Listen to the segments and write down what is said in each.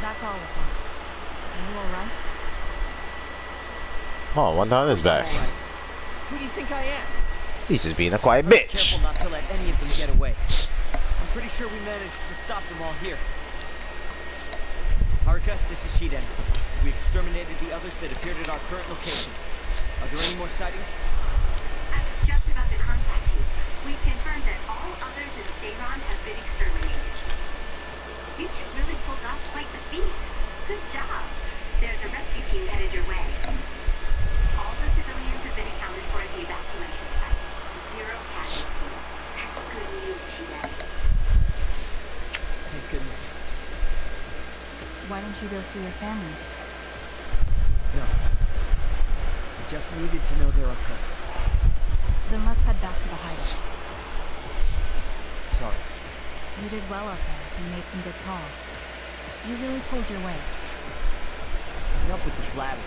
That's all of them. Are you alright? Oh, one time is back. Right. Who do you think I am? He's just being a quiet I was bitch. careful not to let any of them get away. I'm pretty sure we managed to stop them all here. Haruka, this is Shiden. We exterminated the others that appeared at our current location. Are there any more sightings? I was just about to contact you. We've confirmed that all others in Seiron have been exterminated. You two really pulled off quite the feat. Good job. There's a rescue team headed your way. All the civilians have been accounted for at the evacuation site. 0 casualties. That's good news, Shiden. Thank goodness. Why don't you go see your family? No. I just needed to know they're okay. Then let's head back to the hideout. Sorry. You did well out there and made some good calls. You really pulled your weight. Enough with the flattery.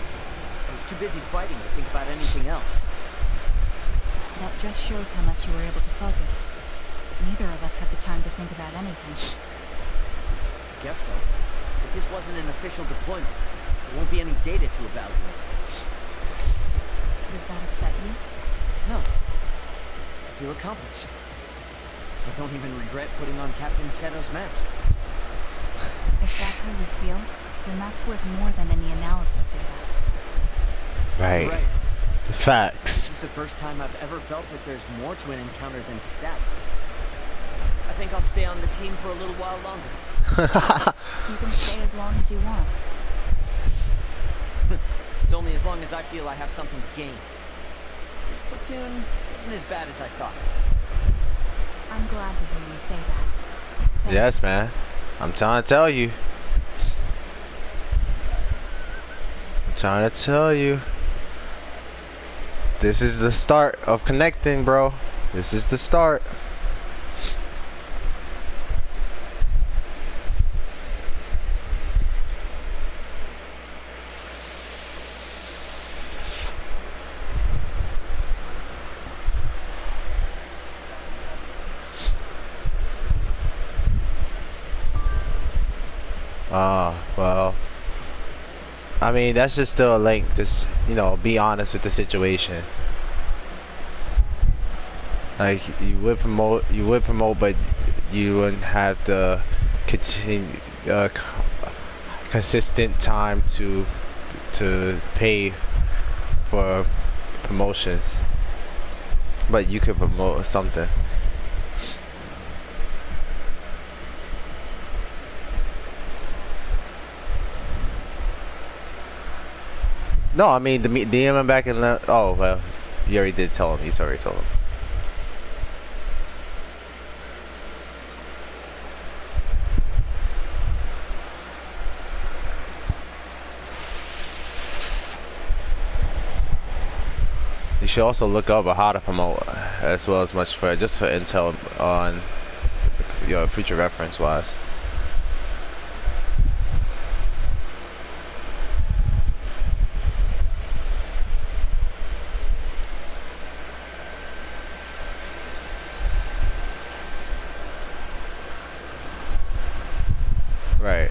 I was too busy fighting to think about anything else. That just shows how much you were able to focus. Neither of us had the time to think about anything. I guess so. But this wasn't an official deployment. There won't be any data to evaluate. Does that upset you? No. I feel accomplished. I don't even regret putting on Captain Seto's mask. If that's how you feel, then that's worth more than any analysis data. Right. Right. This Facts. is the first time I've ever felt that there's more to an encounter than stats. I think I'll stay on the team for a little while longer. You can stay as long as you want. It's only as long as I feel I have something to gain. This platoon isn't as bad as I thought. I'm glad to hear you say that. Thanks. Yes, man. I'm trying to tell you. I'm trying to tell you. This is the start of connecting, bro. This is the start. Well, I mean, that's just still a link. Just, you know, be honest with the situation. Like, you would promote, but you wouldn't have the consistent time to pay for promotions. But you could promote something. No, I mean, DM him back and oh, well, you already did tell him. He's already told him. You should also look up how to promote as well as much for just for intel on your future reference wise. Right.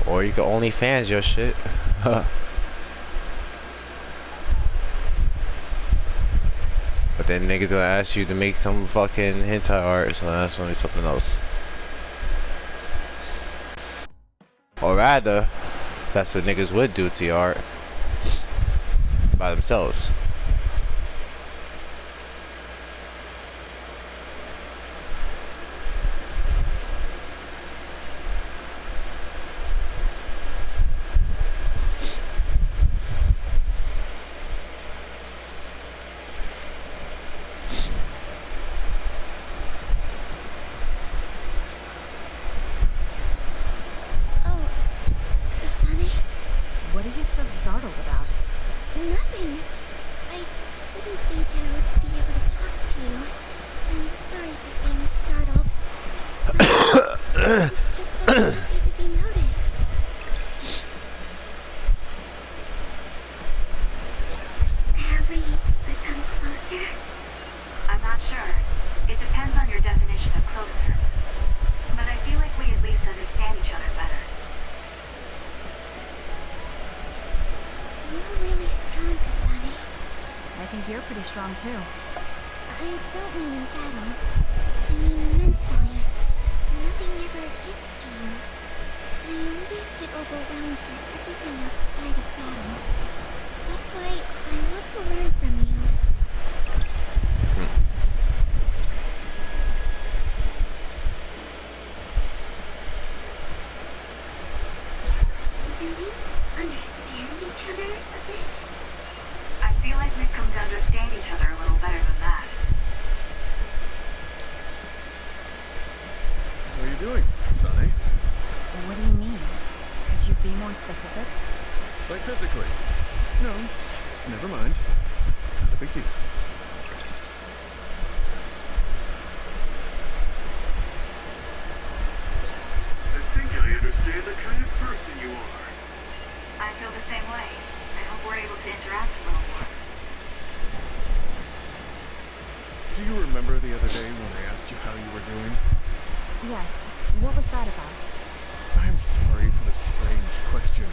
Or you can OnlyFans your shit. But then niggas gonna ask you to make some fucking hentai art, so that's only something else. Or rather, that's what niggas would do to your art by themselves. What are you so startled about? Nothing. I didn't think I would be able to talk to you. I'm sorry for being startled. I was just so happy to be noticed. Have we become closer? I think you're pretty strong too. I don't mean in battle. I mean mentally. Nothing ever gets to you. I always get overwhelmed by everything outside of battle. That's why I want to learn from you. Do we understand each other a bit? I feel like we've come to understand each other a little better than that. What are you doing, Kasane? What do you mean? Could you be more specific? Like physically? No, never mind. It's not a big deal. I think I understand the kind of person you are. I feel the same way. I hope we're able to interact a little more. Do you remember the other day when I asked you how you were doing? Yes. What was that about? I'm sorry for the strange question.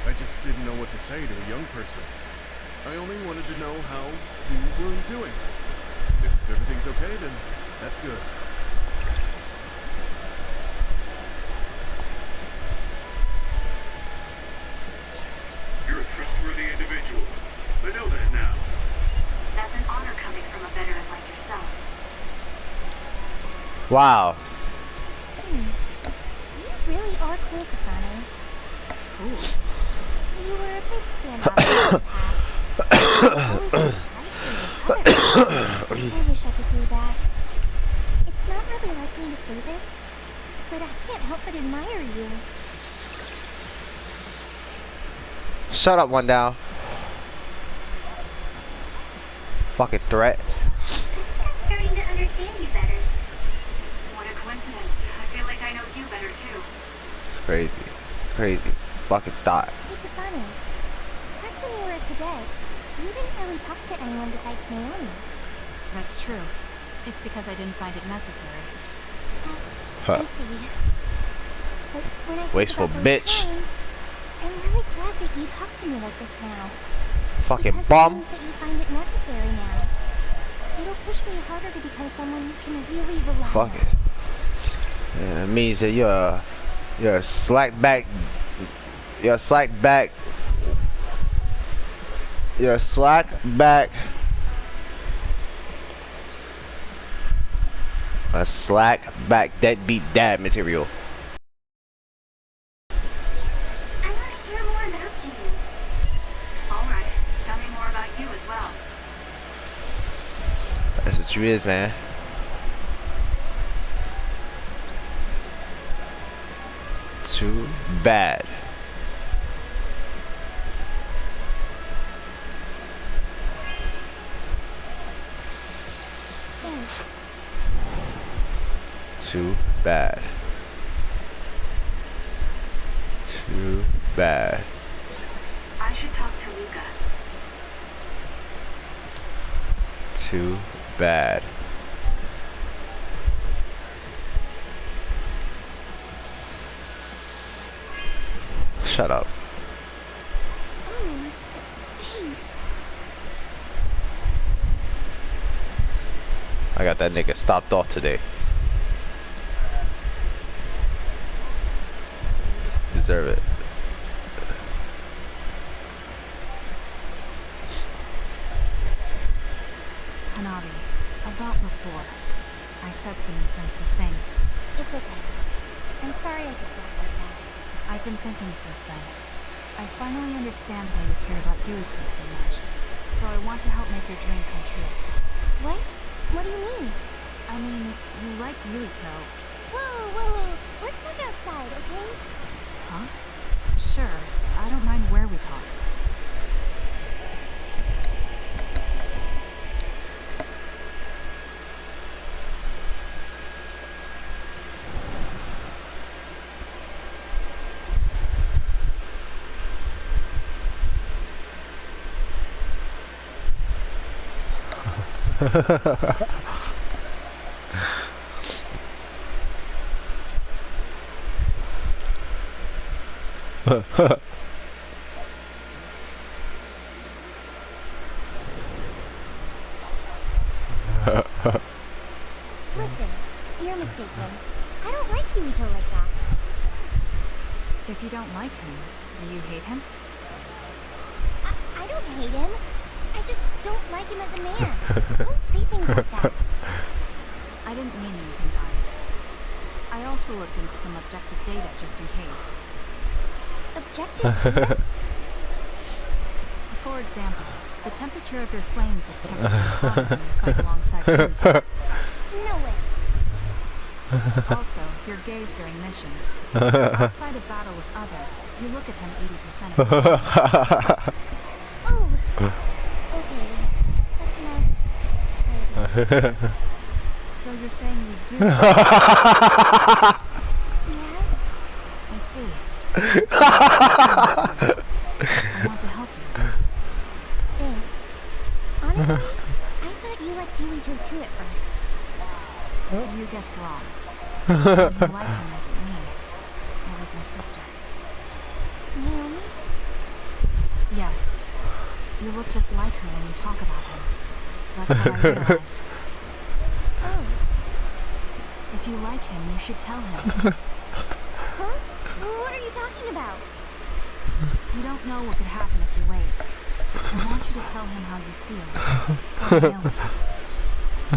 I just didn't know what to say to a young person. I only wanted to know how you were doing. If everything's okay, then that's good. You're a trustworthy individual. I know that now. That's an honor coming from a veteran like yourself. Wow. You really are cool, Kasane. Cool. You were a bit standoffish in the past. Always just nice to those others. I wish I could do that. It's not really like me to say this, but I can't help but admire you. Shut up, one down. Fucking threat. I'm starting to understand you better. What a coincidence. I feel like I know you better too. It's crazy. Crazy. Fucking thought. Hey, Kasane. Back when you were a cadet, you didn't really talk to anyone besides Naomi. That's true. It's because I didn't find it necessary. Huh. I see. But when I think Wasteful about those bitch. times, I'm really glad that you talk to me like this now. Fucking Because bum. it means that you find it necessary now. It'll push me harder to become someone you can really rely Fuck on. it. Yeah, it means that you're a slack back. You're a slack back. You're a slack back. A slack back deadbeat dad material. I want to hear more about you. Alright, tell me more about you as well. That's what you is, man. Too bad. Thanks. Too bad. Too bad. I should talk to Luca. Too bad. Shut up. Oh, thanks. I got that nigga stopped off today. Deserve it. Hanabi, about before, I said some insensitive things. It's okay. I'm sorry I just thought like that. I've been thinking since then. I finally understand why you care about Yurito so much. So I want to help make your dream come true. What? What do you mean? I mean, you like Yurito. Whoa, whoa, let's talk outside, okay? Huh? Sure. I don't mind where we talk. Listen, you're mistaken. I don't like Yuito like that. If you don't like him, do you hate him? I don't hate him. I just don't like him as a man. Don't say things like that. I didn't mean anything by it. I also looked into some objective data just in case. Objective data? For example, the temperature of your flames is 10% hotter when you fight alongside Yuito. No way. Also, your gaze during missions. Outside of battle with others, you look at him 80% of the time. Oh. Okay. That's enough. So you're saying you do? Yeah? I see. I want to help you. Thanks. Honestly, I thought you liked Yuito too at first. You guessed wrong. You liked him wasn't me. It was my sister. Naomi? Yes. You look just like her when you talk about him. That's how I realized. Oh. If you like him, you should tell him. Huh? What are you talking about? You don't know what could happen if you wait. I want you to tell him how you feel. For Naomi. Oh,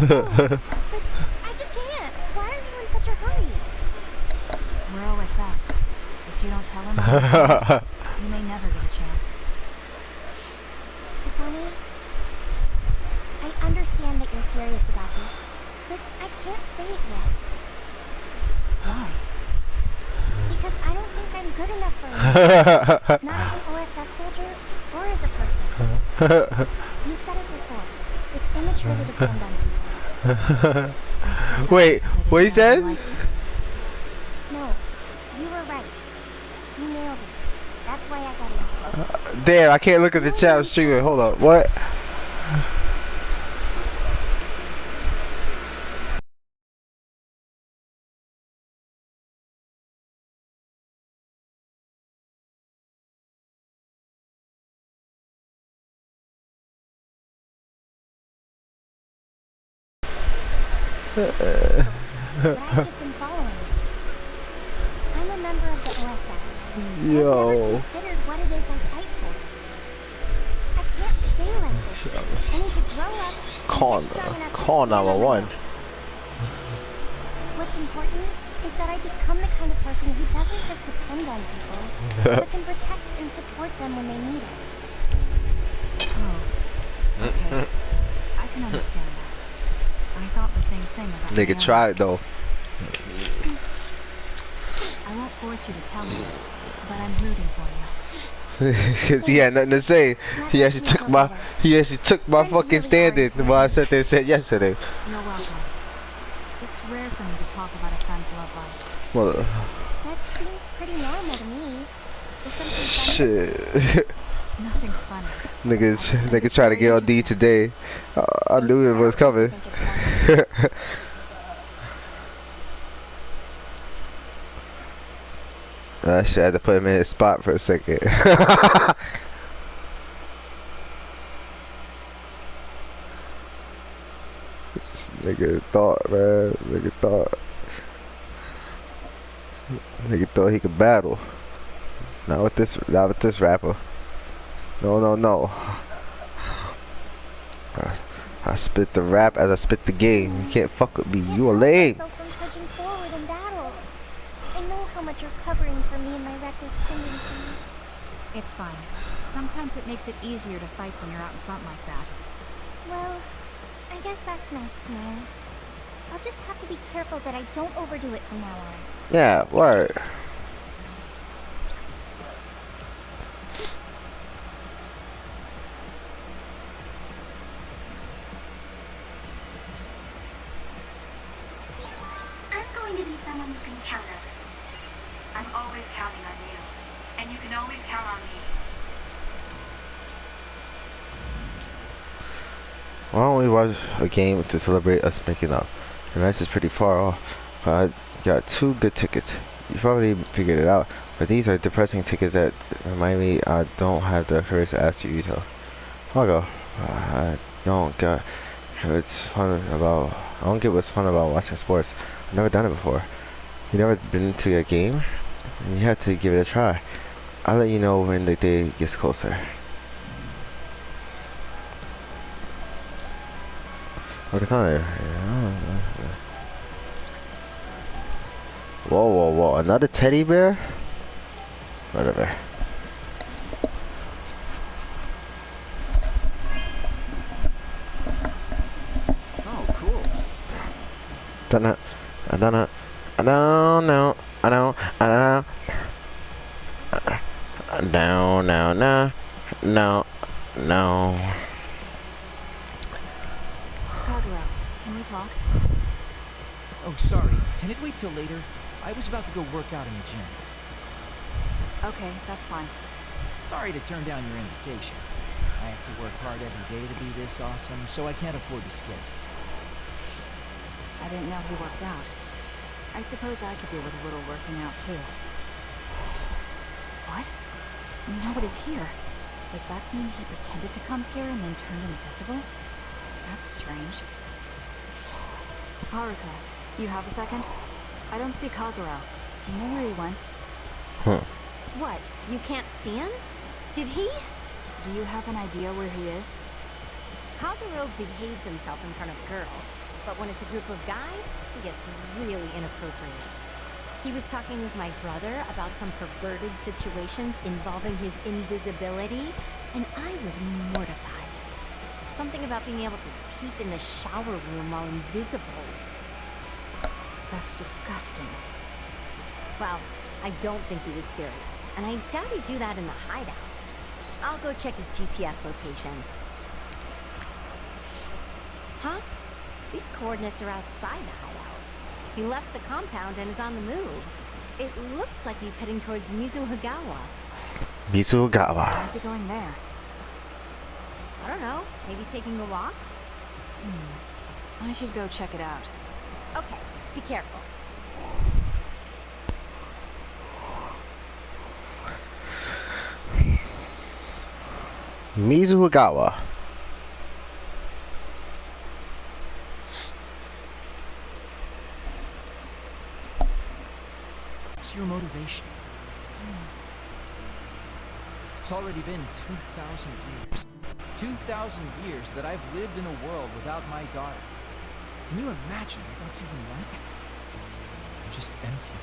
but I just can't. Why are you in such a hurry? We're OSF. If you don't tell him how you feel, you may never get a chance. Kasane, I understand that you're serious about this, but I can't say it yet. Why? Because I don't think I'm good enough for you. Not as an OSF soldier, or as a person. You said it before. It's immature to depend on people. Wait, what he said? No, you were right. You nailed it. That's why I got in. Damn, I can't look at the chat. I'm streaming. Hold up. What? But I've just been following it. I'm a member of the OSF. I've never considered what it is I fight for. I can't stay like this. I need to grow up and get strong enough to Call stand on number my one. own. What's important is that I become the kind of person who doesn't just depend on people, but can protect and support them when they need it. Oh. Okay. I can understand that. I thought the same thing about Nigga Naomi. tried though. I won't force you to tell me, but I'm rooting for you. Cause he had nothing to say. He actually took my fucking stand-in while I sat there and said yesterday. You're welcome. It's rare for me to talk about a friend's love life. Well, That seems pretty normal to me. Is something funny? shit. Nothing's funny. Nigga try to get on D today. I knew it was coming. Think it's funny. I should have to put him in his spot for a second. Nigga thought, man. Nigga thought he could battle. Not with this rapper. No. I spit the rap as I spit the game. You can't fuck with me. Can't You a help lame. myself from trudging forward in battle. I know how much you're covering for me and my reckless tendencies. It's fine. Sometimes it makes it easier to fight when you're out in front like that. Well, I guess that's nice to know. I'll just have to be careful that I don't overdo it from now on. Yeah, word. I'm going to be someone you can count on. I'm always counting on you. And you can always count on me. Why don't we watch a game to celebrate us making up? The match is pretty far off. I got 2 good tickets. You probably figured it out. But these are depressing tickets that remind me I don't have the courage to ask you, Yuito. I'll go. I don't got It's fun about. I don't get what's fun about watching sports. I've never done it before. You never been to a game, and you have to give it a try. I'll let you know when the day gets closer. Look, it's not there. Whoa, whoa, whoa! Another teddy bear? Whatever. Oh, cool. Don't know. I don't know. I don't know. I don't. I don't. No, no, no, no, no. Kagura, can we talk? Oh, sorry. Can it wait till later? I was about to go work out in the gym. Okay, that's fine. Sorry to turn down your invitation. I have to work hard every day to be this awesome, so I can't afford to skip. I didn't know he worked out. I suppose I could do with a little working out too. What? Nobody's here. Does that mean he pretended to come here and then turned invisible? That's strange. Haruka, you have a second? I don't see Kagura. Do you know where he went? Huh. What? You can't see him? Did he? Do you have an idea where he is? Kaguro behaves himself in front of girls, but when it's a group of guys, he gets really inappropriate. He was talking with my brother about some perverted situations involving his invisibility, and I was mortified. Something about being able to peep in the shower room while invisible. That's disgusting. Well, I don't think he was serious, and I doubt he'd do that in the hideout. I'll go check his GPS location. Huh? These coordinates are outside the hideout. He left the compound and is on the move. It looks like he's heading towards Mizuhigawa. Why Mizugawa. is he going there? I don't know, maybe taking a walk? I should go check it out. Okay, be careful. Mizugawa. What's your motivation? It's already been 2,000 years. 2,000 years that I've lived in a world without my daughter. Can you imagine what that's even like? I'm just empty.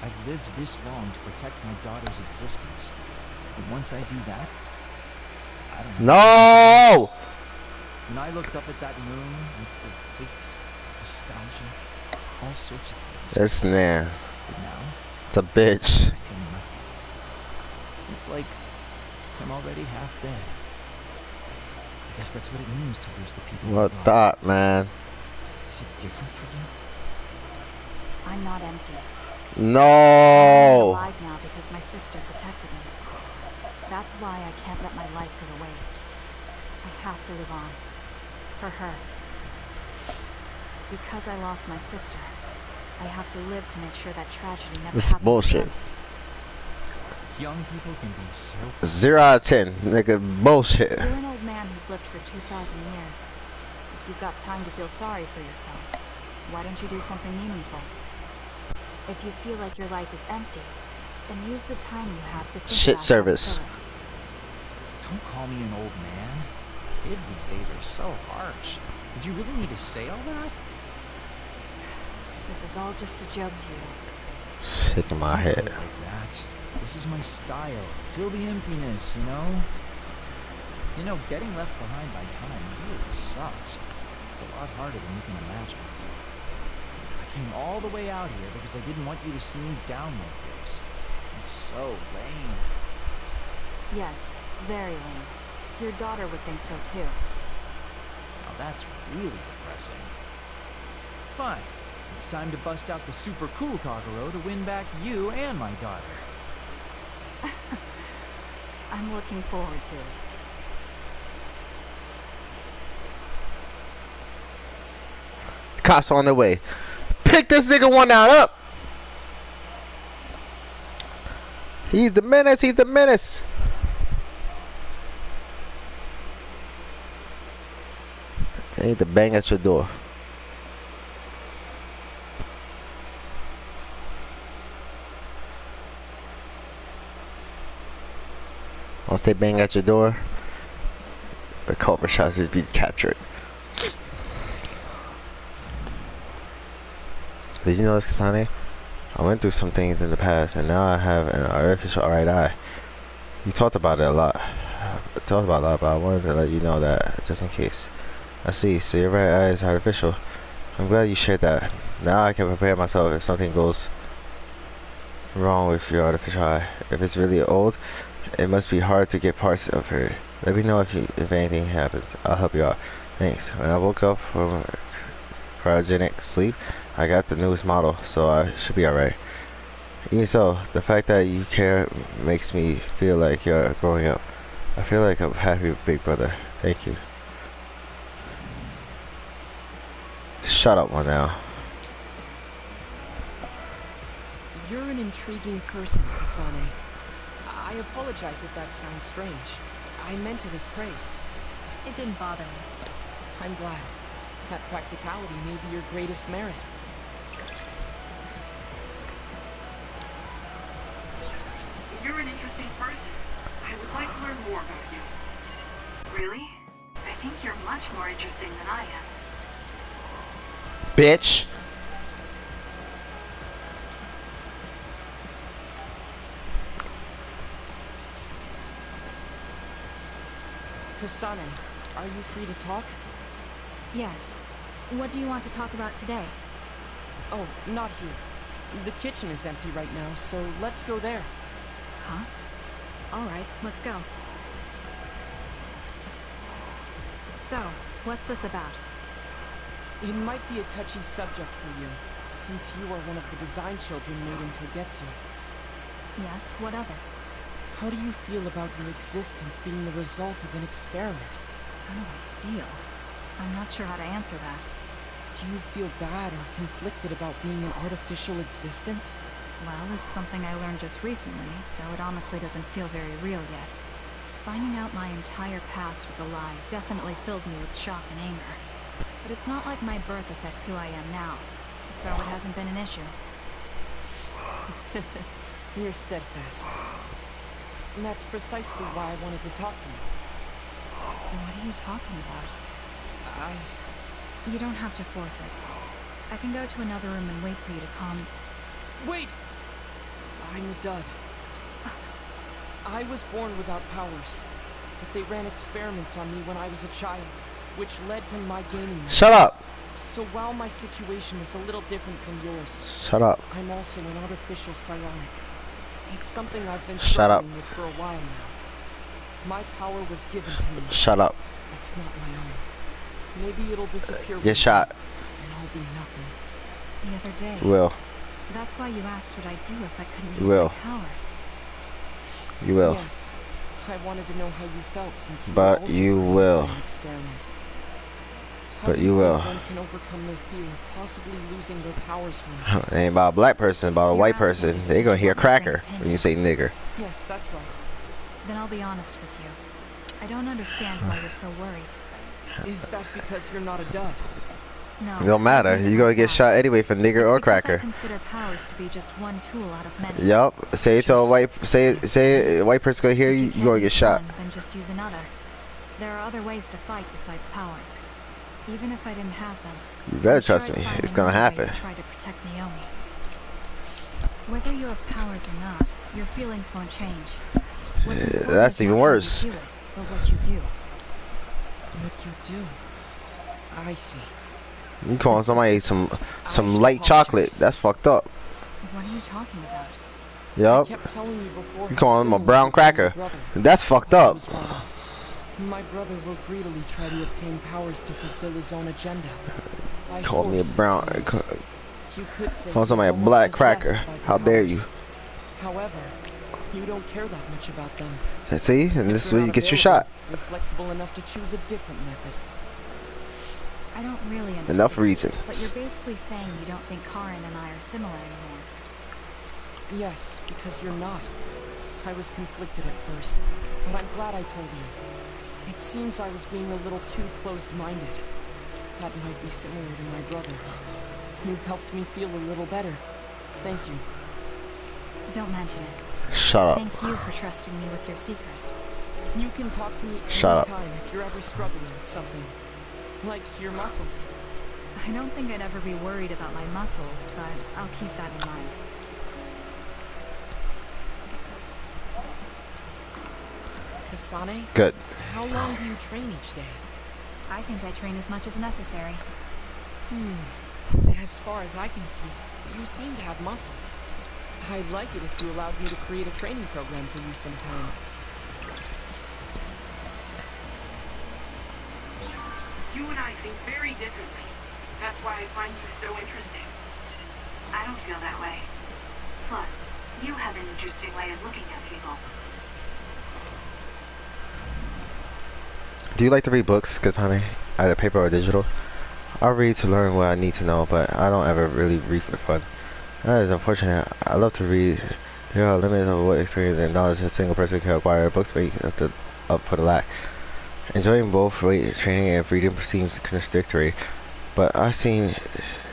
I've lived this long to protect my daughter's existence. And once I do that, I don't know. No! When I looked up at that moon, I felt hate, nostalgia, all sorts of things. This man. Now, It's a bitch. I feel nothing. It's like I'm already half dead. I guess that's what it means to lose the people. What you love. that, man? Is it different for you? I'm not empty. I'm No! alive now because my sister protected me. That's why I can't let my life go to waste. I have to live on. For her. Because I lost my sister, I have to live to make sure that tragedy never This is happens bullshit. again. Young people can be so... 0 out of 10. Nigga, bullshit. You're an old man who's lived for 2,000 years. If you've got time to feel sorry for yourself, why don't you do something meaningful? If you feel like your life is empty, then use the time you have to think Shit about how to service. fill it. Don't call me an old man. Kids these days are so harsh. Did you really need to say all that? This is all just a joke to you. Shaking my Don't head. put it like that. This is my style. Fill the emptiness, you know? You know, getting left behind by time really sucks. It's a lot harder than you can imagine. I came all the way out here because I didn't want you to see me down like this. It's so lame. Yes, very lame. Your daughter would think so too. Now that's really depressing. Fine. It's time to bust out the super cool Kaguro to win back you and my daughter. I'm looking forward to it. Cops on the way. Pick this nigga one out up. He's the menace. He's the menace. I need to bang at your door. Once they bang at your door, the culprit shall just be captured. Did you know this, Kasane? I went through some things in the past, and now I have an artificial right eye. You talked about it a lot. I talked about it a lot, but I wanted to let you know that, just in case. I see, so your right eye is artificial. I'm glad you shared that. Now I can prepare myself if something goes wrong with your artificial eye. If it's really old, it must be hard to get parts of her. Let me know if anything happens. I'll help you out. Thanks. When I woke up from cryogenic sleep, I got the newest model, so I should be alright. Even so, the fact that you care makes me feel like you're growing up. I feel like I'm happy with Big Brother. Thank you. Shut up one now. You're an intriguing person, Kasane. I apologize if that sounds strange. I meant it as praise. It didn't bother me. I'm glad. That practicality may be your greatest merit. You're an interesting person. I would like to learn more about you. Really? I think you're much more interesting than I am. Bitch. Kasane, are you free to talk? Yes. What do you want to talk about today? Oh, not here. The kitchen is empty right now, so let's go there. Huh? Alright, let's go. So, what's this about? It might be a touchy subject for you, since you are one of the design children made in Togetsu. Yes, what of it? How do you feel about your existence being the result of an experiment? How do I feel? I'm not sure how to answer that. Do you feel bad or conflicted about being an artificial existence? Well, it's something I learned just recently, so it honestly doesn't feel very real yet. Finding out my entire past was a lie definitely filled me with shock and anger. But it's not like my birth affects who I am now, so it hasn't been an issue. You're steadfast. And that's precisely why I wanted to talk to you. What are you talking about? You don't have to force it. I can go to another room and wait for you to calm... Wait! I'm a dud. I was born without powers, but they ran experiments on me when I was a child, which led to my gaining them. Shut up! So while my situation is a little different from yours, Shut up. I'm also an artificial psionic. It's something I've been Shut up. struggling with for a while now. My power was given to me. Shut up. It's not my own. Maybe it'll disappear. Get shot. And I'll be nothing. The other day... You will. That's why you asked what I'd do if I couldn't You use will. my powers. You will. Yes. I wanted to know how you felt since you But were also you created will. by an experiment. How But do you think will. one can overcome their fear of possibly losing their powers one day? It ain't about a black person, about a You're white asking person. me They gonna because hear you want my frank cracker when you opinion. say nigger. Yes, that's right. Then I'll be honest with you. I don't understand why you're so worried. Is that because you're not a dud? No. It don't matter. nothing You gonna like get that. shot anyway for nigger It's or because I cracker. consider powers to be just one tool out of many. Yup. Say it to a white. Say a white person gonna hear If you. can't You gonna get use shot. one, then just use another. There are other ways to fight besides powers. Even if I didn't have them, You better I'm sure trust I'd me. find It's gonna another way happen. to try to protect Naomi. Whether you have powers or not, your feelings won't change. What's important That's is even not worse. how you do it, but what you do. What you do? I see. You calling somebody some should light chocolate? apologize. That's fucked up. What are you talking about? I Yup. kept telling you before. You how calling him a similar brown you were to my cracker? brother. That's fucked But I up. was wrong. My brother will greedily try to obtain powers to fulfill his own agenda. By Called me a force at brown. times. You could say Calling he somebody a is black almost cracker. possessed by the How dare you? powers. However, you don't care that much about them. See, and If this is they're where you not get your available, shot. You're flexible enough to choose a different method. I don't really understand. Enough reason. But you're basically saying you don't think Karin and I are similar anymore. Yes, because you're not. I was conflicted at first, but I'm glad I told you. It seems I was being a little too closed-minded. That might be similar to my brother. You've helped me feel a little better. Thank you. Don't mention it. Shut up. Thank you for trusting me with your secret. You can talk to me Shut up. anytime if you're ever struggling with something. Like your muscles. I don't think I'd ever be worried about my muscles, but I'll keep that in mind. Kasane? Good. How long do you train each day? I think I train as much as necessary. As far as I can see, you seem to have muscle. I'd like it if you allowed me to create a training program for you sometime. You and I think very differently. That's why I find you so interesting. I don't feel that way. Plus, you have an interesting way of looking at people. Do you like to read books, Kasane? Either paper or digital? I read to learn what I need to know, but I don't ever really read for fun. That is unfortunate. I love to read. There are limits of what experience and knowledge a single person can acquire. Books make up for the lack. Enjoying both weight training and reading seems contradictory, but I see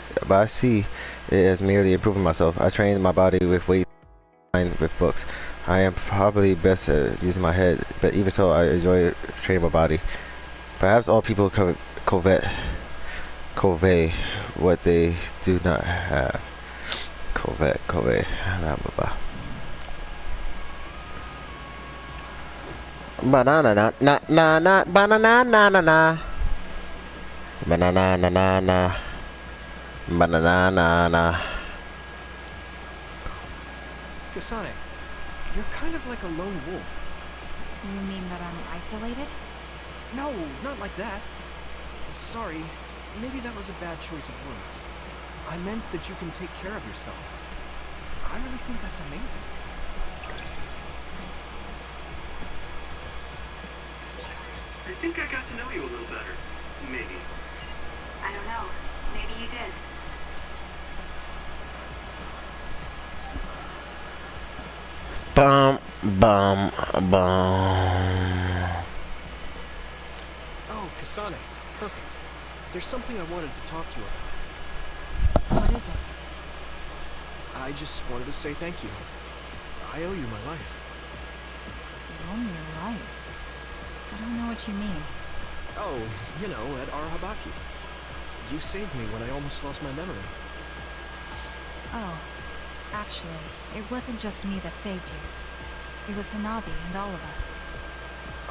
it as merely improving myself. I train my body with weight and with books. I am probably best at using my head, but even so, I enjoy training my body. Perhaps all people covet what they do not have. Covet, blah blah blah. Banana na na na na banana na na na banana na na na banana na na. Kasane, you're kind of like a lone wolf. You mean that I'm isolated? No, not like that. Sorry, maybe that was a bad choice of words. I meant that you can take care of yourself. I really think that's amazing. I think I got to know you a little better. Maybe. I don't know. Maybe you did. Bum bum bum. Oh, Kasane, perfect. There's something I wanted to talk to you about. What is it? I just wanted to say thank you. I owe you my life. You owe me your life. I don't know what you mean. Oh, you know, at Arahabaki. You saved me when I almost lost my memory. Oh, actually, it wasn't just me that saved you. It was Hanabi and all of us.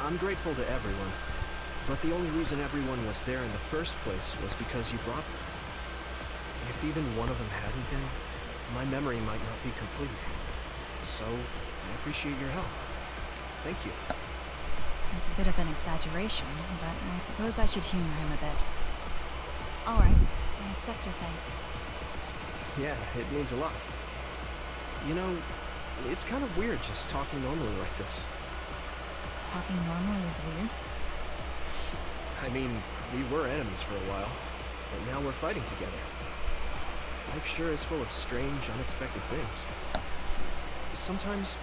I'm grateful to everyone, but the only reason everyone was there in the first place was because you brought them. If even one of them hadn't been, my memory might not be complete. So, I appreciate your help. Thank you. It's a bit of an exaggeration, but I suppose I should humor him a bit. Alright, I accept your thanks. Yeah, it means a lot. You know, it's kind of weird just talking normally like this. Talking normally is weird? I mean, we were enemies for a while, but now we're fighting together. Life sure is full of strange, unexpected things. Sometimes,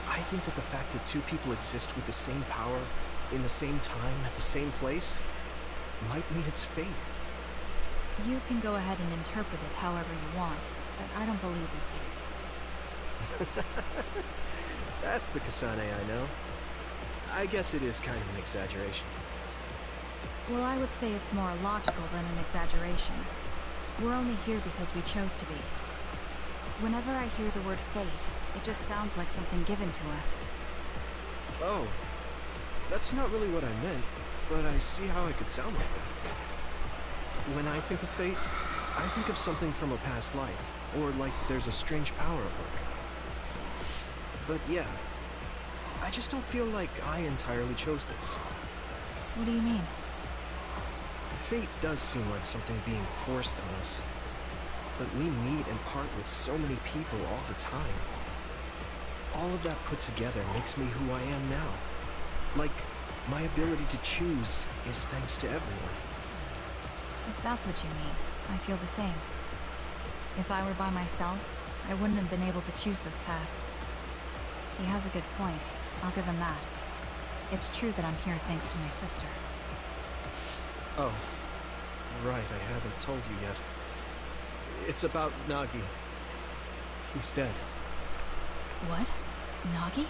I think that the fact that two people exist with the same power, in the same time, at the same place, might mean it's fate. You can go ahead and interpret it however you want, but I don't believe in fate. That's the Kasane I know. I guess it is kind of an exaggeration. Well, I would say it's more logical than an exaggeration. We're only here because we chose to be. Whenever I hear the word fate, it just sounds like something given to us. Oh, that's not really what I meant, but I see how it could sound like that. When I think of fate, I think of something from a past life, or like there's a strange power at work. But yeah, I just don't feel like I entirely chose this. What do you mean? Fate does seem like something being forced on us. But we meet and part with so many people all the time. All of that put together makes me who I am now. Like, my ability to choose is thanks to everyone. If that's what you mean, I feel the same. If I were by myself, I wouldn't have been able to choose this path. He has a good point. I'll give him that. It's true that I'm here thanks to my sister. Oh, right, I haven't told you yet. It's about Nagi. He's dead. What? Nagi?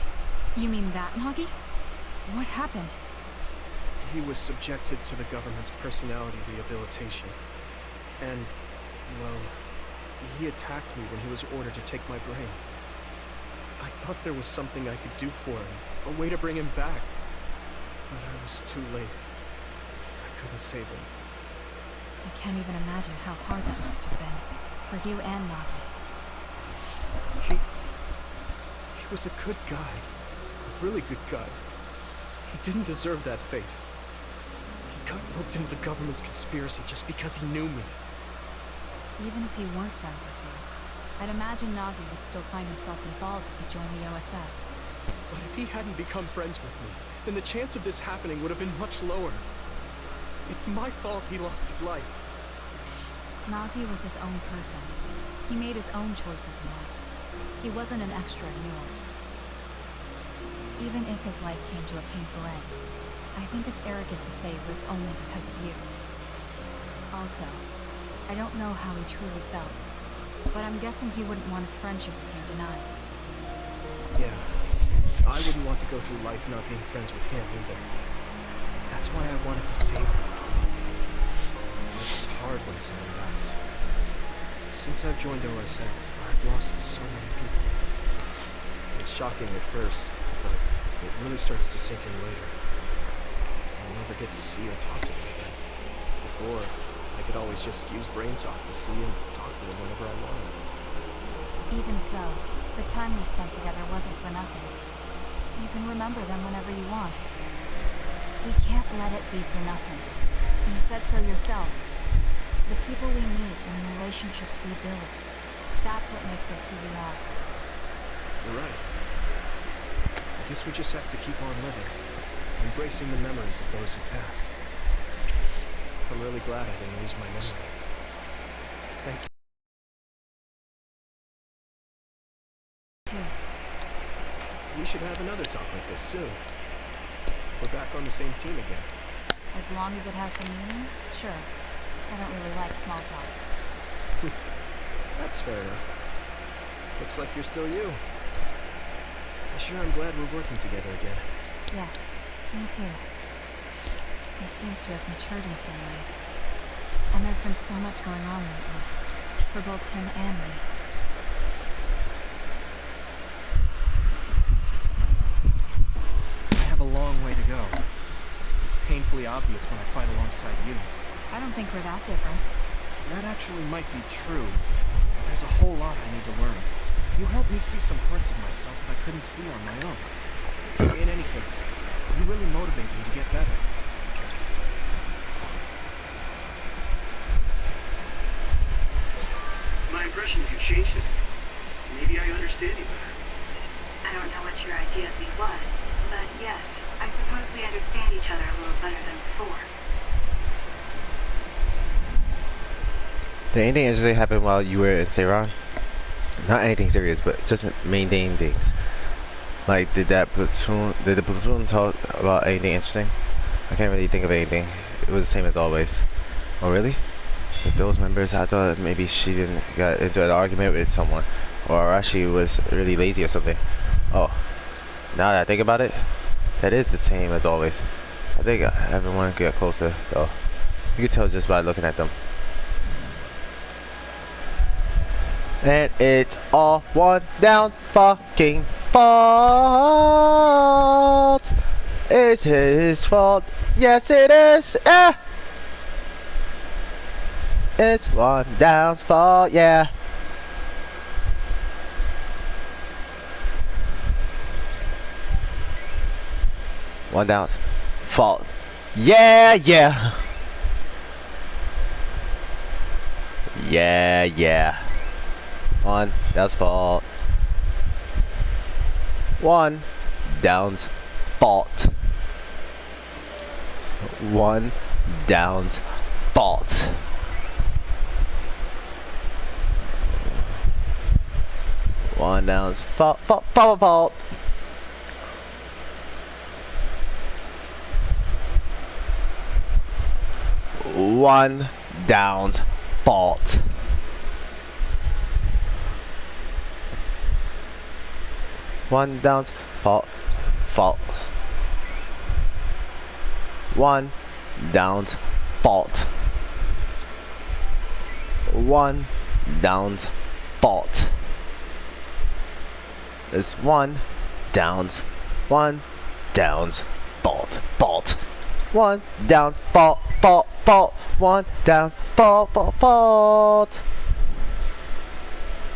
You mean that Nagi? What happened? He was subjected to the government's personality rehabilitation. And, well, he attacked me when he was ordered to take my brain. I thought there was something I could do for him, a way to bring him back. But I was too late. I couldn't save him. I can't even imagine how hard that must have been. For you and Nagi. He was a good guy. A really good guy. He didn't deserve that fate. He got roped into the government's conspiracy just because he knew me. Even if he weren't friends with you, I'd imagine Nagi would still find himself involved if he joined the OSF. But if he hadn't become friends with me, then the chance of this happening would have been much lower. It's my fault he lost his life. Nagi was his own person. He made his own choices in life. He wasn't an extra in yours. Even if his life came to a painful end, I think it's arrogant to say it was only because of you. Also, I don't know how he truly felt, but I'm guessing he wouldn't want his friendship with you denied. Yeah, I wouldn't want to go through life not being friends with him either. That's why I wanted to save him. It's hard when someone dies. Since I've joined OSF, I've lost so many people. It's shocking at first, but it really starts to sink in later. I'll never get to see or talk to them again. Before, I could always just use brain talk to see and talk to them whenever I wanted. Even so, the time we spent together wasn't for nothing. You can remember them whenever you want. We can't let it be for nothing. You said so yourself. The people we meet and the relationships we build, that's what makes us who we are. You're right. I guess we just have to keep on living, embracing the memories of those who've passed. I'm really glad I didn't lose my memory. Thanks. We should have another talk like this soon. We're back on the same team again. As long as it has some meaning, sure. I don't really like small talk. That's fair enough. Looks like you're still you. I sure am glad we're working together again. Yes, me too. He seems to have matured in some ways. And there's been so much going on lately, for both him and me. I have a long way to go. It's painfully obvious when I fight alongside you. I don't think we're that different. That actually might be true, but there's a whole lot I need to learn. You helped me see some parts of myself I couldn't see on my own. In any case, you really motivate me to get better. My impression of you changed a bit. Maybe I understand you better. I don't know what your idea of me was, but yes, I suppose we understand each other a little better than before. Did anything interesting happen while you were in Tehran? Not anything serious, but just mundane things. Like, did the platoon talk about anything interesting? I can't really think of anything. It was the same as always. Oh, really? With those members, I thought maybe she didn't get into an argument with someone, or she was really lazy or something. Oh, now that I think about it, that is the same as always. I think everyone got closer, though. You could tell just by looking at them. And it's all one down fucking fault. It's his fault. Yes, it is. It's one down's fault, yeah. One down's fault. Yeah, yeah. Yeah, yeah. One down's fault. One down's fault. One down's fault. One down's fault. Fault. One down's fault. One down's fault. One down's fault. One down's fault. It's one down's fault. One down's fault. One down's fault.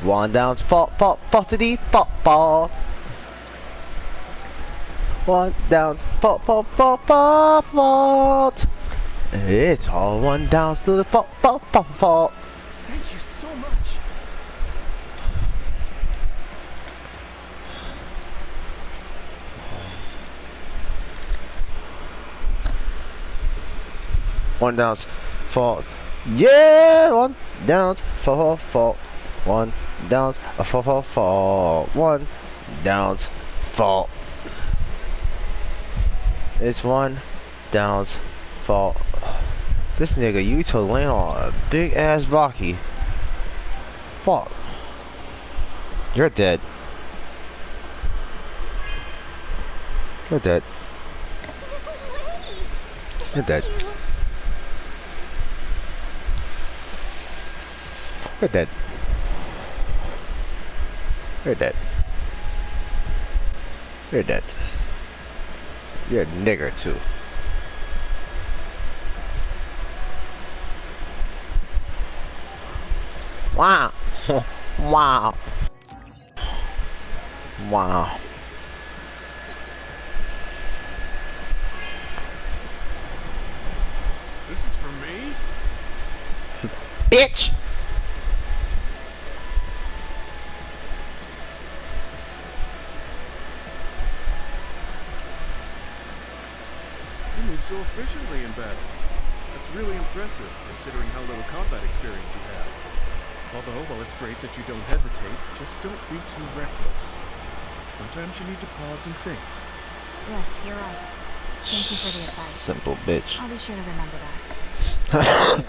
One down's faultity fault. One down's fault. It's all one down's to the fault. Thank you so much. One down's fault. Yeah, one down's fault. One down's fault. One down's fault. It's one down's fault. This nigga Yuto laying on a big ass Baki. Fuck. You're dead. You're dead. You're dead. You're dead. You're dead. You're dead. You're a nigger too. Wow. Wow. Wow. This is for me? Bitch! You move so efficiently in battle. That's really impressive, considering how little combat experience you have. Although, while it's great that you don't hesitate, just don't be too reckless. Sometimes you need to pause and think. Yes, you're right. Thank you for the advice. Simple bitch. I'll be sure to remember that.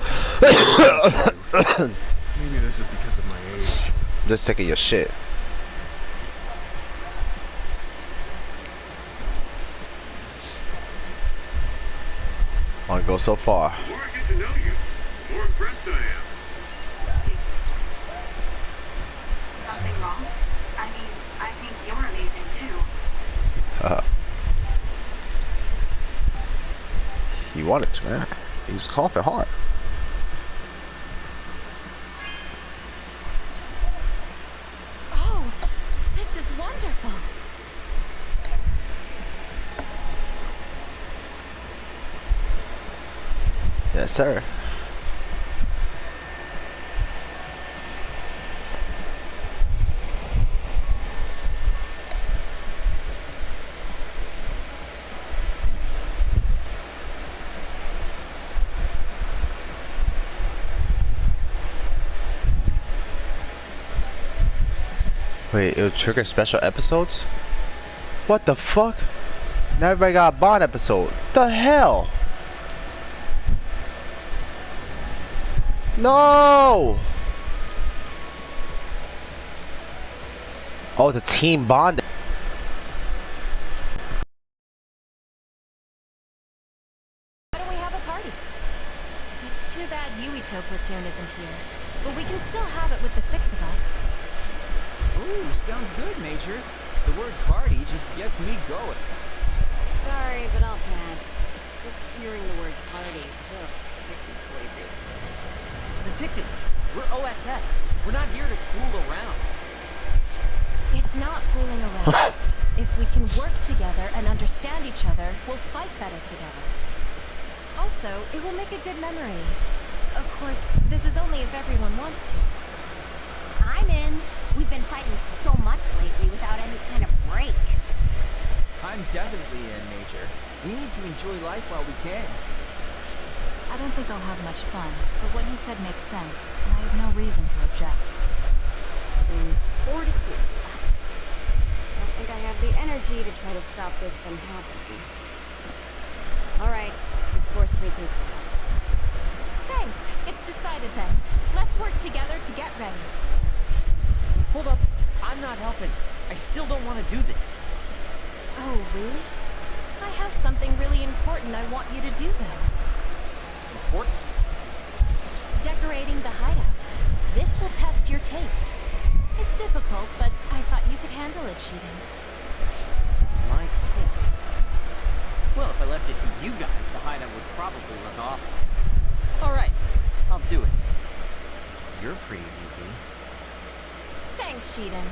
Maybe this is because of my age. Just sick of your shit. Wanna go so far. The more I get to know you, the more impressed I am. Something wrong? I mean, I think you're amazing too. He wanted to, man. He's coughing hard. Oh, this is wonderful. Yes, sir. Wait, it'll trigger special episodes? What the fuck? Now everybody got a Bond episode. The hell? No! Oh, the team Bond. Why don't we have a party? It's too bad Yuito platoon isn't here. But we can still have it with the 6 of us. Ooh, sounds good, Major. The word party just gets me going. Sorry, but I'll pass. Just hearing the word party, ugh, makes me sleepy. Ridiculous. We're OSF. We're not here to fool around. It's not fooling around. If we can work together and understand each other, we'll fight better together. Also, it will make a good memory. Of course, this is only if everyone wants to. I'm in. We've been fighting so much lately without any kind of break. I'm definitely in, Major. We need to enjoy life while we can. I don't think I'll have much fun, but what you said makes sense, and I have no reason to object. So it's fortitude. I don't think I have the energy to try to stop this from happening. All right, you forced me to accept. Thanks. It's decided then. Let's work together to get ready. Hold up. I'm not helping. I still don't want to do this. Oh, really? I have something really important I want you to do then. Important? Decorating the hideout. This will test your taste. It's difficult, but I thought you could handle it, Shiden. My taste. Well, if I left it to you guys, the hideout would probably look awful. Alright, I'll do it. You're pretty easy. Thanks, Shiden.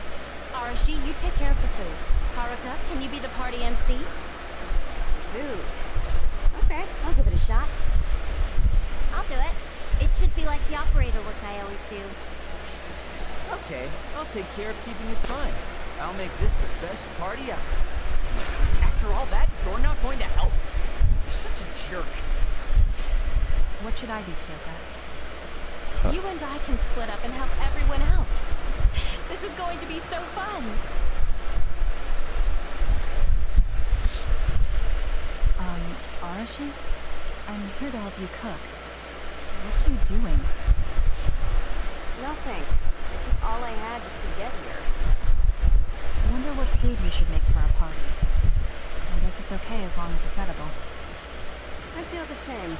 Arashi, you take care of the food. Haruka, can you be the party MC? Food. Okay, I'll give it a shot. I'll do it. It should be like the operator work I always do. Okay, I'll take care of keeping it fun. I'll make this the best party ever. After all that, you're not going to help? You're such a jerk. What should I do, Kyoka? You and I can split up and help everyone out. This is going to be so fun. Arashi? I'm here to help you cook. What are you doing? Nothing. I took all I had just to get here. I wonder what food we should make for our party. I guess it's okay as long as it's edible. I feel the same.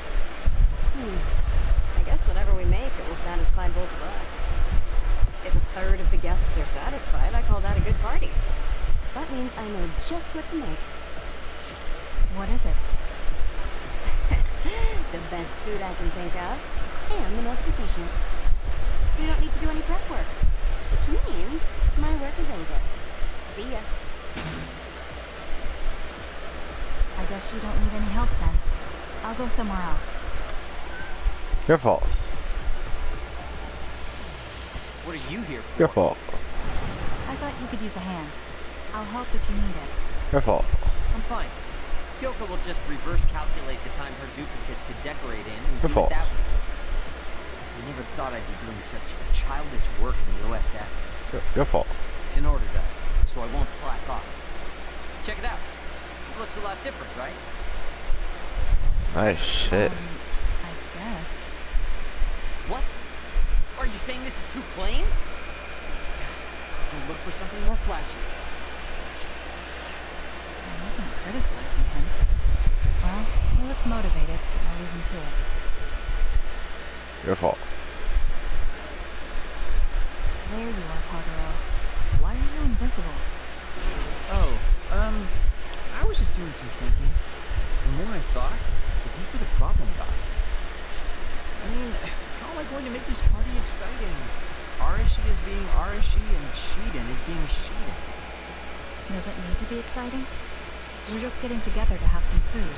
I guess whatever we make, it will satisfy both of us. If a third of the guests are satisfied, I call that a good party. That means I know just what to make. What is it? The best food I can think of, and the most efficient. We don't need to do any prep work, which means my work is over. See ya. I guess you don't need any help then. I'll go somewhere else. Your fault. What are you here for? Your fault. I thought you could use a hand. I'll help if you need it. Your fault. I'm fine. Kyoka will just reverse calculate the time her duplicates could decorate in and Your do fault. it that way. I never thought I'd be doing such childish work in the OSF. Your fault. It's in order, though, so I won't slack off. Check it out. It looks a lot different, right? Nice shit. I guess. What? Are you saying this is too plain? Go look for something more flashy. I wasn't criticizing him. Well, he looks motivated, so I'll leave him to it. Your fault. There you are, Kagero. Why are you invisible? Oh, I was just doing some thinking. The more I thought, the deeper the problem got. I mean, how am I going to make this party exciting? Arashi is being Arashi and Shiden is being Shiden. Does it need to be exciting? We're just getting together to have some food.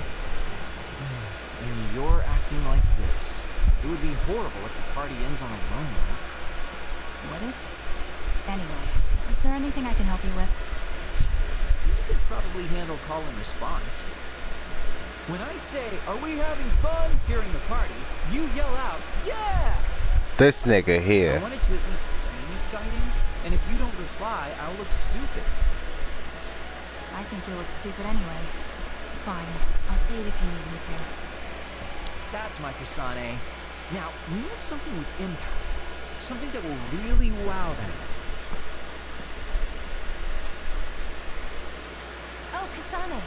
And you're acting like this. It would be horrible if the party ends on a low note. Would it? Anyway, is there anything I can help you with? You could probably handle call and response. When I say, "Are we having fun?" during the party, you yell out, "Yeah!" This nigga I here. want it to at least seem exciting, and if you don't reply, I'll look stupid. I think you look stupid anyway. Fine, I'll see it if you need me to. That's my Kasane. Now, we need something with impact. Something that will really wow them. Oh, Kasane.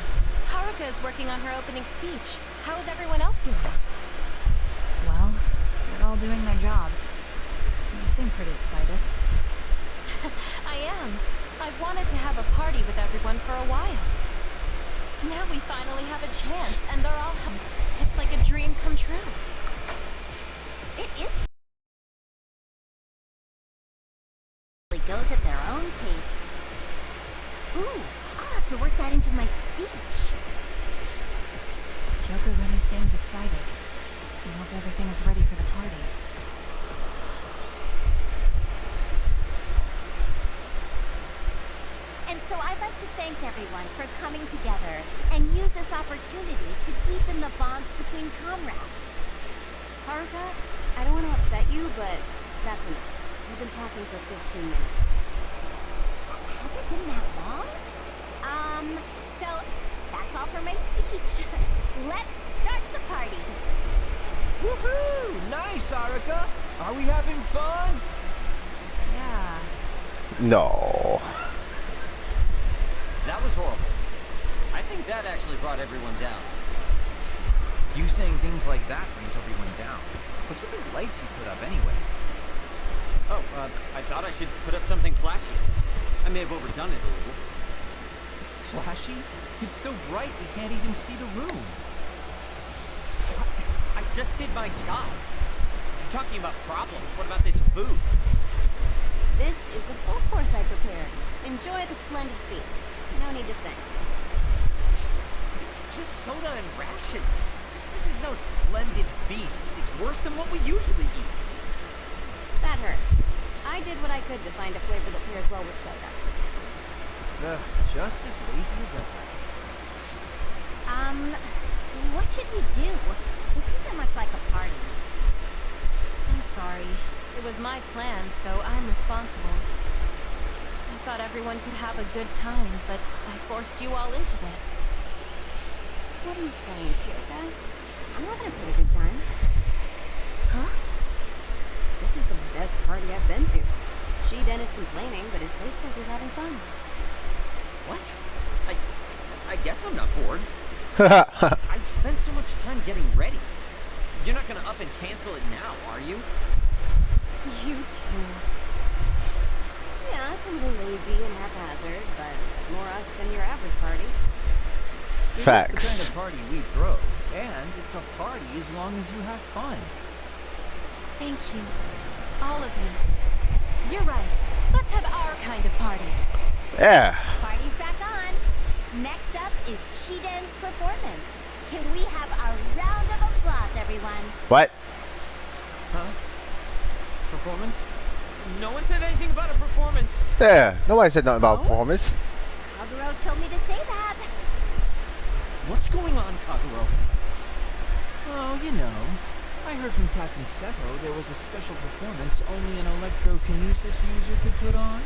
Haruka is working on her opening speech. How is everyone else doing? Well, they're all doing their jobs. You seem pretty excited. I am. I've wanted to have a party with everyone for a while. Now we finally have a chance, and they're all... It's like a dream come true. It is. It goes at their own pace. Ooh, I'll have to work that into my speech. Kyoka really seems excited. I hope everything is ready for the party. And so I'd like to thank everyone for coming together and use this opportunity to deepen the bonds between comrades. Haruka, I don't want to upset you, but that's enough. We've been talking for 15 minutes. Has it been that long? So that's all for my speech. Let's start the party. Woohoo! Nice, Haruka! Are we having fun? Yeah. No. That was horrible. I think that actually brought everyone down. You saying things like that brings everyone down. What's with these lights you put up anyway? Oh, I thought I should put up something flashy. I may have overdone it a little. Flashy? It's so bright we can't even see the room. I just did my job. If you're talking about problems, what about this food? This is the full course I prepared. Enjoy the splendid feast. No need to think. It's just soda and rations. This is no splendid feast. It's worse than what we usually eat. That hurts. I did what I could to find a flavor that pairs well with soda. Ugh, just as lazy as ever. What should we do? This isn't much like a party. I'm sorry. It was my plan, so I'm responsible. I thought everyone could have a good time, but I forced you all into this. What are you saying, Kirika? I'm having a pretty good time. Huh? This is the best party I've been to. Shiden is complaining, but his face says he's having fun. What? I guess I'm not bored. I spent so much time getting ready. You're not gonna up and cancel it now, are you? You too. Yeah, it's a little lazy and haphazard, but it's more us than your average party. Facts. It's the kind of party we throw, and it's a party as long as you have fun. Thank you. All of you. You're right. Let's have our kind of party. Yeah. Party's back on. Next up is Shiden's performance. Can we have a round of applause, everyone? What? Huh? Performance? No one said anything about a performance. Yeah. Nobody said nothing about performance. Kaguro told me to say that. What's going on, Kaguro? Oh, you know, I heard from Captain Seto there was a special performance only an electrokinesis user could put on.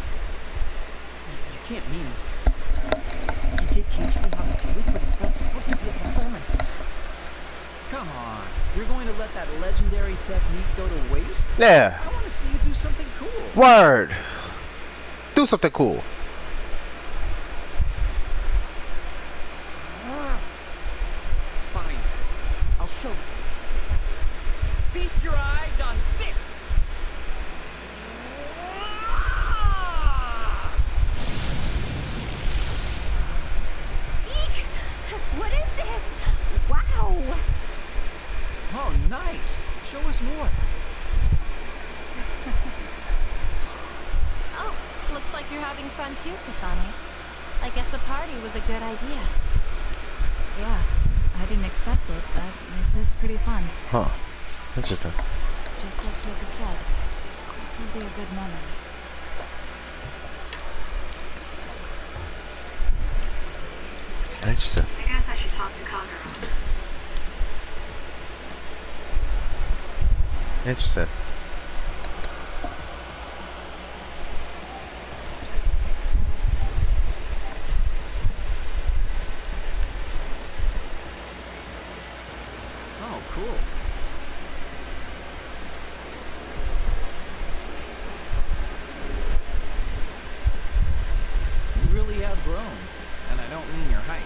You can't mean... He did teach me how to do it, but it's not supposed to be a performance. Come on, you're going to let that legendary technique go to waste? Yeah. I want to see you do something cool. Word. Do something cool. Fine. I'll show you. Feast your eyes on this! Eek! What is this? Wow! Oh, nice. Show us more. Oh, looks like you're having fun too, Kasane. I guess a party was a good idea. Yeah, I didn't expect it, but this is pretty fun. Huh. Interesting. Just like Hyoka said, this will be a good memory. Interesting. I guess I should talk to Kaguro. Interesting. Oh, cool. You really have grown. And I don't mean your height.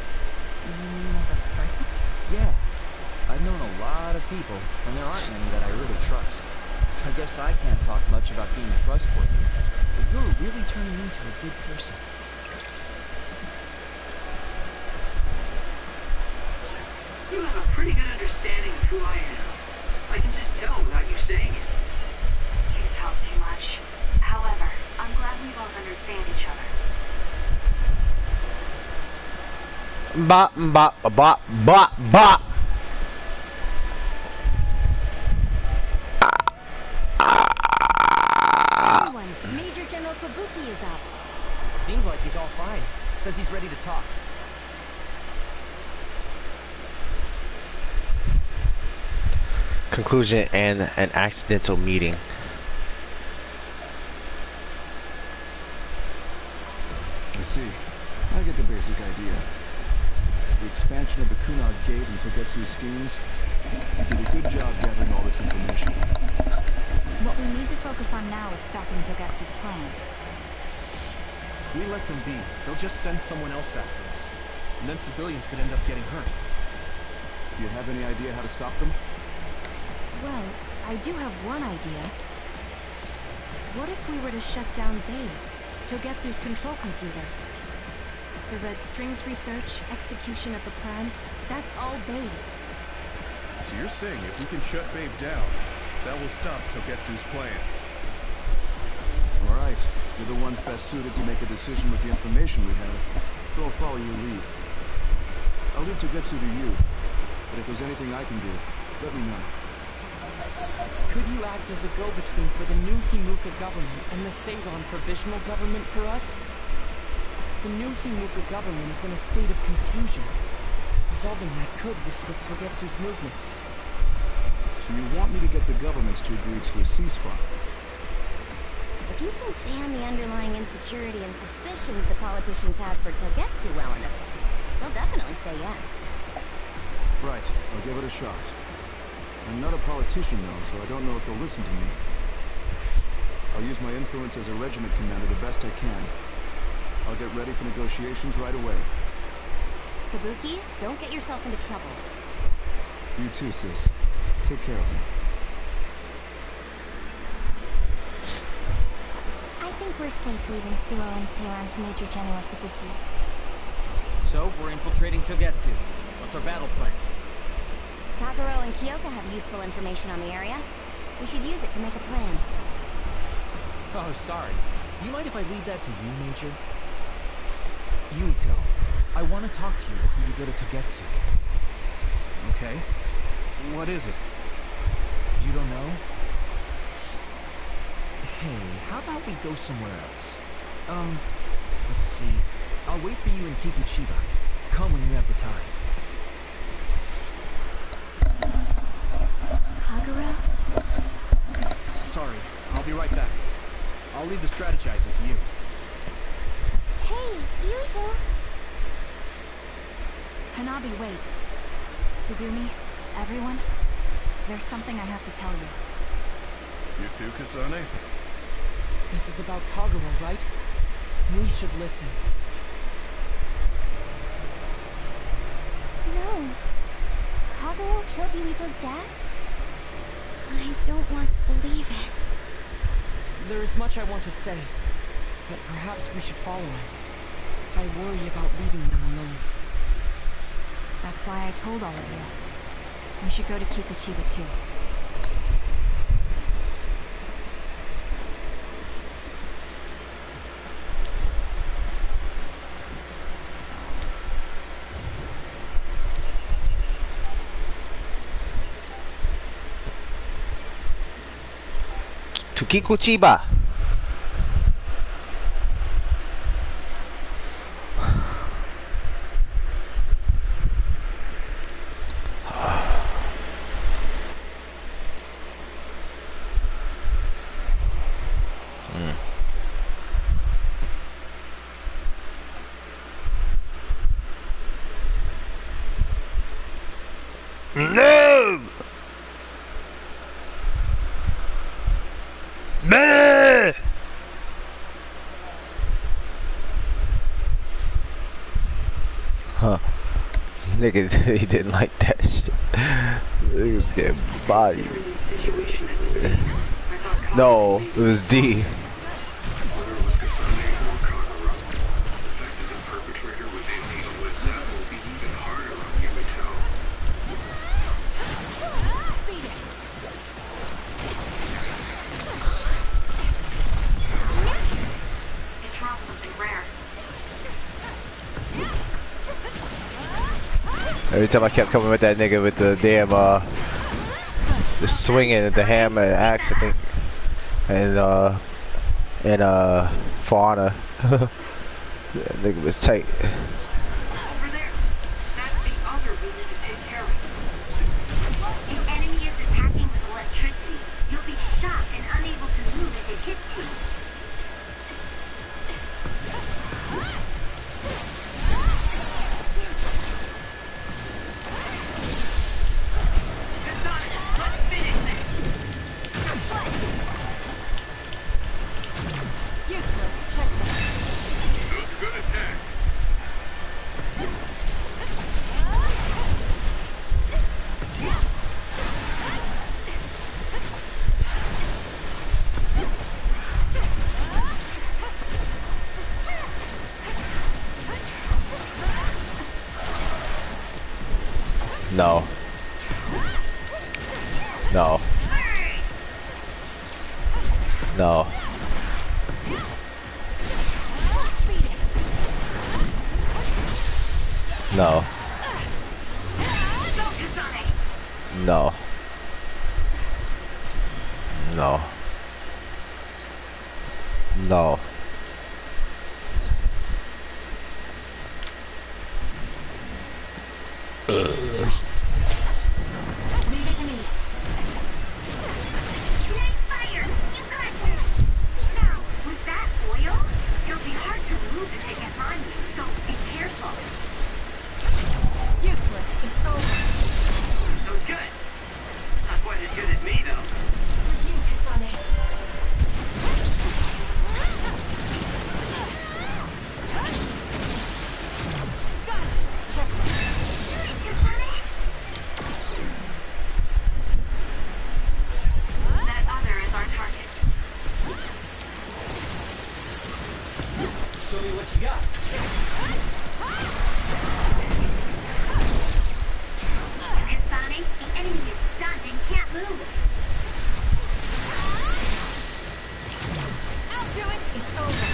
You mean as a person? Yeah. I've known a lot of people, and there aren't many that I really trust. I guess I can't talk much about being trustworthy, but you're really turning into a good person. You have a pretty good understanding of who I am. I can just tell without you saying it. You talk too much. However, I'm glad we both understand each other. Bop, bop, bop, bop, bop. Everyone, Major General Fubuki is up. Seems like he's all fine. Says he's ready to talk. Conclusion and an accidental meeting. I see. I get the basic idea. The expansion of the Kunad Gate and Togetsu's schemes. You did a good job gathering all this information. What we focus on now is stopping Togetsu's plans. If we let them be, they'll just send someone else after us. And then civilians could end up getting hurt. Do you have any idea how to stop them? Well, I do have one idea. What if we were to shut down Babe, Togetsu's control computer? The Red Strings research, execution of the plan, that's all Babe. So you're saying if we can shut Babe down, that will stop Togetsu's plans? All right. You're the ones best suited to make a decision with the information we have, so I'll follow your lead. I'll leave Togetsu to you, but if there's anything I can do, let me know. Could you act as a go-between for the new Himuka government and the Seiran provisional government for us? The new Himuka government is in a state of confusion. Resolving that could restrict Togetsu's movements. So you want me to get the governments to agree to a ceasefire? If you can fan the underlying insecurity and suspicions the politicians had for Togetsu well enough, they'll definitely say yes. Right, I'll give it a shot. I'm not a politician though, so I don't know if they'll listen to me. I'll use my influence as a regiment commander the best I can. I'll get ready for negotiations right away. Kabuki, don't get yourself into trouble. You too, sis. Take care of him. I think we're safe leaving Suo and Seiran to Major General Fubuki. So, we're infiltrating Togetsu. What's our battle plan? Kagero and Kyoka have useful information on the area. We should use it to make a plan. Oh, sorry. Do you mind if I leave that to you, Major? Yuito, I want to talk to you before you go to Togetsu. Okay. What is it? You don't know? Hey, how about we go somewhere else? Let's see. I'll wait for you in Kikuchiba. Come when you have the time. Kagero? Sorry, I'll be right back. I'll leave the strategizing to you. Hey, Yuito! Hanabi, wait. Sugumi, everyone, there's something I have to tell you. You too, Kasane? This is about Kagero, right? We should listen. No. Kagero killed Yuito's dad? I don't want to believe it. There is much I want to say, but perhaps we should follow him. I worry about leaving them alone. That's why I told all of you. We should go to Kikuchiba too. To Kikuchiba. No! Meh! Huh. Niggas, he didn't like that shit. Niggas getting bodied. No, it was D. Whether it was Kasane or Kagero, detecting the perpetrator within the with that will be even harder on Yumito. It dropped something rare. Every time I kept coming with that nigga with the damn the swinging, the hammer, and axe, I think, and fauna. That nigga was tight. Over there. That's the other we need to take care of. The enemy is attacking with electricity. You'll be shocked and unable to move if it hits you. Kasane, let's finish this. No. No. No. No. No. No. No. Leave it to me. Nice fire! You got this! Now, with that oil, it'll be hard to move if it gets on you, so be careful. Useless. It's over. That was good. Not quite as good as me, though. For you, Kasane. Got it. Check. That other is our target. Show me what you got. Kasane, the enemy is stunned and can't move. I'll do it. It's over.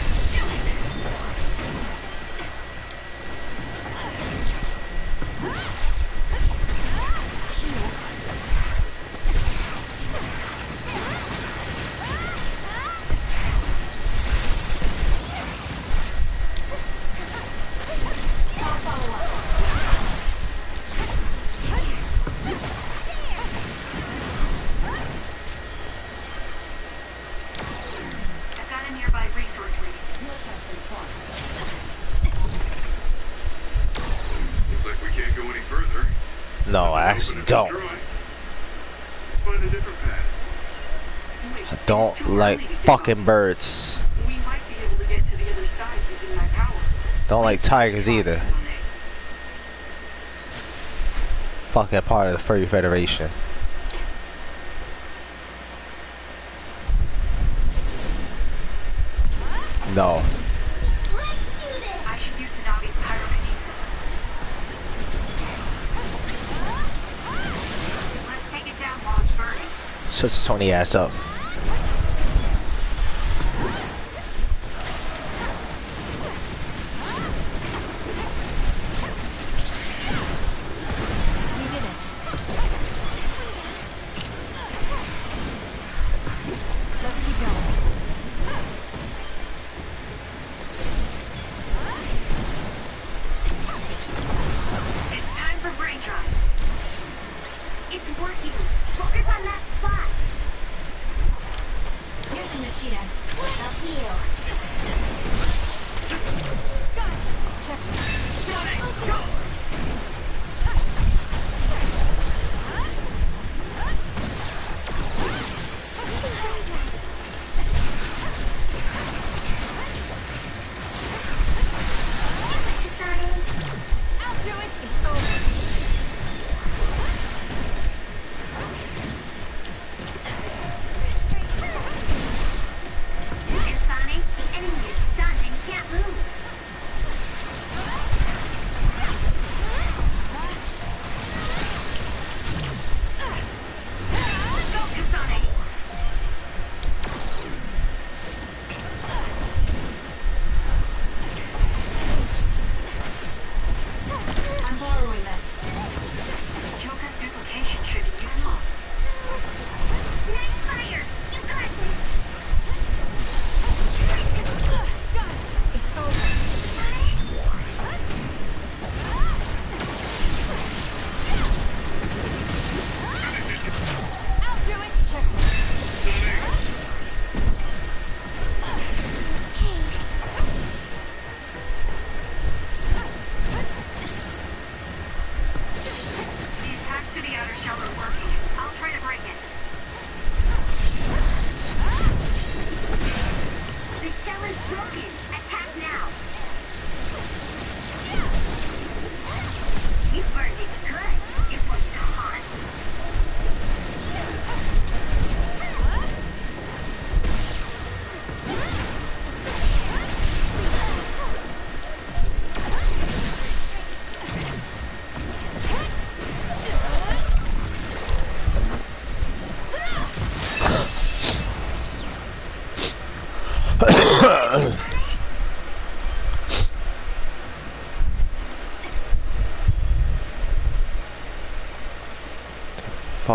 I've got a nearby resource reading. Let's have some fun. Looks like we can't go any further. No, I Open actually and don't. destroy. Let's find a different path. Wait, I don't it's too like early to give fucking up. birds. We might be able to get to the other side using my power. Don't like Please tigers try, either. Kasane. Fucking part of the Furry Federation. No. I should use Tsunade's pyrokinesis. Let's take it down while it's burning. Shut your Tony ass up. We did it. Let's keep going. It's time for brain drive. It's working. Focus on that spot. Here's the machine. Up to you. Got it. Check. Go! I'll do it. It's over. Kasane, the enemy is stunned and can't move.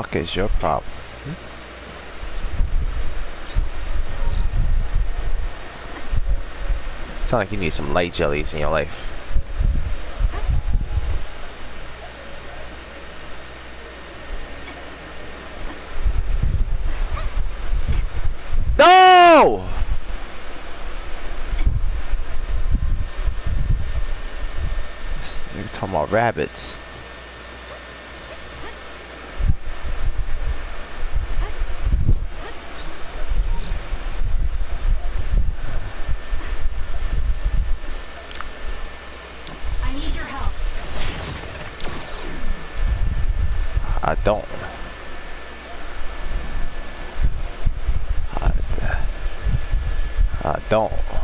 fuck is your problem? Sound like you need some light jellies in your life. No! You're talking about rabbits. I need your help. I don't. I don't.